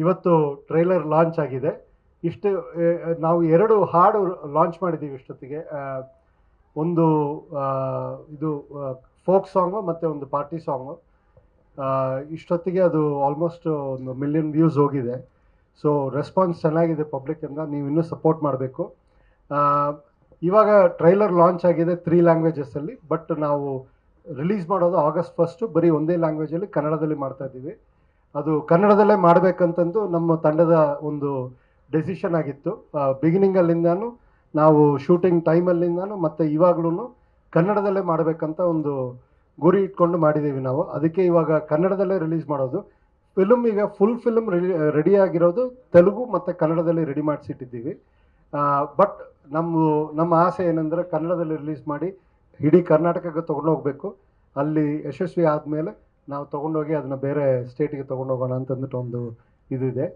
ಇವತ್ತು trailer launch ಆಗಿದೆ. ಇಷ್ಟು ನಾವು 2 ಹಾಡು ಲಾಂಚ್ ಮಾಡಿದ್ದೀವಿ ಇಷ್ಟೊತ್ತಿಗೆ. ಒಂದು ಇದು ಫೋಕ್ ಸಾಂಗು ಮತ್ತು ಒಂದು ಪಾರ್ಟಿ ಸಾಂಗು. ಇಷ್ಟೊತ್ತಿಗೆ ಅದು ಆಲ್ಮೋಸ್ಟ್ 1 ಮಿಲಿಯನ್ ವ್ಯೂಸ್ ಹೋಗಿದೆ. ಸೊ ರೆಸ್ಪಾನ್ಸ್ ಚೆನ್ನಾಗಿದೆ ಪಬ್ಲಿಕ್ಕಿಂದ. ನೀವು ಇನ್ನೂ ಸಪೋರ್ಟ್ ಮಾಡಬೇಕು. ಇವಾಗ ಟ್ರೈಲರ್ ಲಾಂಚ್ ಆಗಿದೆ 3 ಲ್ಯಾಂಗ್ವೇಜಸ್ಸಲ್ಲಿ. ಬಟ್ ನಾವು ರಿಲೀಸ್ ಮಾಡೋದು August 1 ಬರೀ ಒಂದೇ ಲ್ಯಾಂಗ್ವೇಜಲ್ಲಿ, ಕನ್ನಡದಲ್ಲಿ ಮಾಡ್ತಾ ಇದ್ದೀವಿ. ಅದು ಕನ್ನಡದಲ್ಲೇ ಮಾಡಬೇಕಂತಂದು ನಮ್ಮ ತಂಡದ ಒಂದು ಡೆಸಿಷನ್ ಆಗಿತ್ತು. ಬಿಗಿನಿಂಗಲ್ಲಿಂದನೂ ನಾವು ಶೂಟಿಂಗ್ ಟೈಮಲ್ಲಿಂದನೂ ಮತ್ತು ಇವಾಗ್ಲೂ ಕನ್ನಡದಲ್ಲೇ ಮಾಡಬೇಕಂತ ಒಂದು ಗುರಿ ಇಟ್ಕೊಂಡು ಮಾಡಿದ್ದೀವಿ ನಾವು. ಅದಕ್ಕೆ ಇವಾಗ ಕನ್ನಡದಲ್ಲೇ ರಿಲೀಸ್ ಮಾಡೋದು. ಫಿಲ್ಮ್ ಈಗ ಫುಲ್ ಫಿಲ್ಮ್ ರೆಡಿ ಆಗಿರೋದು ತೆಲುಗು ಮತ್ತು ಕನ್ನಡದಲ್ಲಿ ರೆಡಿ ಮಾಡಿಸಿಟ್ಟಿದ್ದೀವಿ. ಬಟ್ ನಮ್ಮ ಆಸೆ ಏನಂದರೆ ಕನ್ನಡದಲ್ಲಿ ರಿಲೀಸ್ ಮಾಡಿ ಇಡೀ ಕರ್ನಾಟಕಕ್ಕೆ ತೊಗೊಂಡೋಗ್ಬೇಕು. ಅಲ್ಲಿ ಯಶಸ್ವಿ ಆದಮೇಲೆ ನಾವು ತೊಗೊಂಡೋಗಿ ಅದನ್ನು ಬೇರೆ ಸ್ಟೇಟಿಗೆ ತೊಗೊಂಡೋಗೋಣ ಅಂತಂದ್ಬಿಟ್ಟು ಒಂದು ಇದಿದೆ.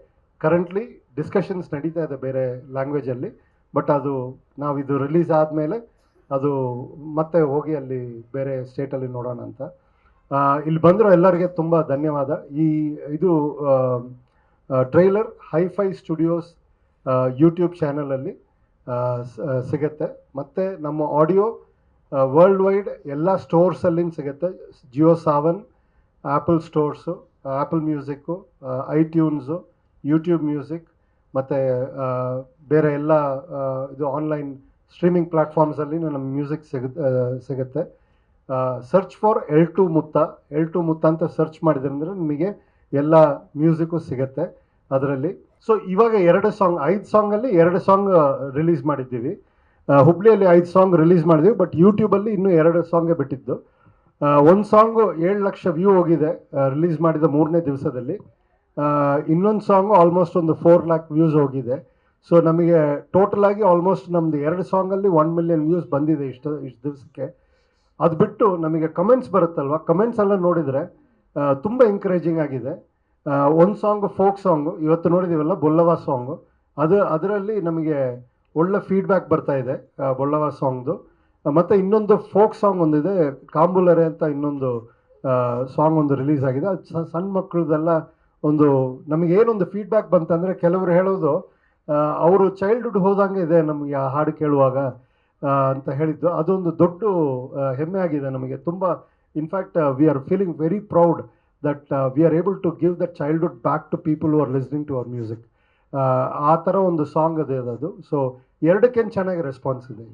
ಕರೆಂಟ್ಲಿ ಡಿಸ್ಕಷನ್ಸ್ ನಡೀತಾ ಇದೆ ಬೇರೆ ಲ್ಯಾಂಗ್ವೇಜಲ್ಲಿ. ಬಟ್ ಅದು ನಾವು ಇದು ರಿಲೀಸ್ ಆದಮೇಲೆ ಅದು ಮತ್ತೆ ಹೋಗಿ ಅಲ್ಲಿ ಬೇರೆ ಸ್ಟೇಟಲ್ಲಿ ನೋಡೋಣ ಅಂತ. ಇಲ್ಲಿ ಬಂದಿರೋ ಎಲ್ಲರಿಗೆ ತುಂಬ ಧನ್ಯವಾದ. ಇದು ಟ್ರೈಲರ್ ಹೈಫೈ ಸ್ಟುಡಿಯೋಸ್ ಯೂಟ್ಯೂಬ್ ಚಾನಲಲ್ಲಿ ಸಿಗುತ್ತೆ. ಮತ್ತು ನಮ್ಮ ಆಡಿಯೋ ವರ್ಲ್ಡ್ ವೈಡ್ ಎಲ್ಲ ಸ್ಟೋರ್ಸಲ್ಲಿ ಸಿಗುತ್ತೆ. Jio Saavn, Apple stores, Apple music, iTunes, YouTube music ಮತ್ತು ಬೇರೆ ಎಲ್ಲ ಇದು ಆನ್ಲೈನ್ ಸ್ಟ್ರೀಮಿಂಗ್ ಪ್ಲ್ಯಾಟ್ಫಾರ್ಮ್ಸಲ್ಲಿ ನಮ್ಮ ಮ್ಯೂಸಿಕ್ ಸಿಗುತ್ತೆ. ಸರ್ಚ್ ಫಾರ್ L2 ಮುತ್ತ ಅಂತ ಸರ್ಚ್ ಮಾಡಿದ್ರೆ ನಿಮಗೆ ಎಲ್ಲ ಮ್ಯೂಸಿಕ್ಕು ಸಿಗುತ್ತೆ ಅದರಲ್ಲಿ. ಸೊ ಇವಾಗ 5 ಸಾಂಗಲ್ಲಿ 2 ಸಾಂಗ್ ರಿಲೀಸ್ ಮಾಡಿದ್ದೀವಿ. ಹುಬ್ಳಿಯಲ್ಲಿ 5 ಸಾಂಗ್ ರಿಲೀಸ್ ಮಾಡಿದ್ದೀವಿ. ಬಟ್ ಯೂಟ್ಯೂಬಲ್ಲಿ ಇನ್ನೂ 2 ಸಾಂಗೇ ಬಿಟ್ಟಿದ್ದು. ಒಂದು ಸಾಂಗು 7 ಲಕ್ಷ ವ್ಯೂ ಹೋಗಿದೆ ರಿಲೀಸ್ ಮಾಡಿದ 3ನೇ ದಿವಸದಲ್ಲಿ. ಇನ್ನೊಂದು ಸಾಂಗು ಆಲ್ಮೋಸ್ಟ್ ಒಂದು 4 ಲ್ಯಾಕ್ ವ್ಯೂಸ್ ಹೋಗಿದೆ. ಸೊ ನಮಗೆ ಟೋಟಲಾಗಿ ಆಲ್ಮೋಸ್ಟ್ ನಮ್ಮದು 2 ಸಾಂಗಲ್ಲಿ 1 ಮಿಲಿಯನ್ ವ್ಯೂಸ್ ಬಂದಿದೆ ಇಷ್ಟು ದಿವಸಕ್ಕೆ. ಅದು ಬಿಟ್ಟು ನಮಗೆ ಕಮೆಂಟ್ಸ್ ಬರುತ್ತಲ್ವ, ಕಮೆಂಟ್ಸ್ ಎಲ್ಲ ನೋಡಿದರೆ ತುಂಬ ಎಂಕರೇಜಿಂಗ್ ಆಗಿದೆ. ಒಂದು ಸಾಂಗು ಫೋಕ್ ಸಾಂಗು ಇವತ್ತು ನೋಡಿದ್ದೀವಲ್ಲ, ಬೊಲ್ಲವ ಸಾಂಗು, ಅದರಲ್ಲಿ ನಮಗೆ ಒಳ್ಳೆ ಫೀಡ್ಬ್ಯಾಕ್ ಬರ್ತಾ ಇದೆ ಬೊಲ್ಲವ ಸಾಂಗ್ದು. ಮತ್ತು ಇನ್ನೊಂದು ಫೋಕ್ ಸಾಂಗ್ ಒಂದಿದೆ, ಕಾಂಬುಲರೆ ಅಂತ ಇನ್ನೊಂದು ಸಾಂಗ್ ಒಂದು ರಿಲೀಸ್ ಆಗಿದೆ. ಅದು ಸಣ್ಣ ಮಕ್ಕಳದೆಲ್ಲ ಒಂದು ನಮಗೇನೊಂದು ಫೀಡ್ಬ್ಯಾಕ್ ಬಂತಂದರೆ ಕೆಲವರು ಹೇಳೋದು ಅವರು ಚೈಲ್ಡ್ಹುಡ್ ಹೋದಂಗೆ ಇದೆ ನಮಗೆ ಆ ಹಾಡು ಕೇಳುವಾಗ ಅಂತ ಹೇಳಿದ್ದು. ಅದೊಂದು ದೊಡ್ಡ ಹೆಮ್ಮೆ ಆಗಿದೆ ನಮಗೆ ತುಂಬ. In fact we are feeling very proud that we are able to give that childhood back to people who are listening to our music. ಆ ಥರ ಒಂದು ಸಾಂಗ್ ಅದೇ ಅದು. ಸೊ 2ಕ್ಕೇನು ಚೆನ್ನಾಗಿ ರೆಸ್ಪಾನ್ಸ್ ಇದೆ.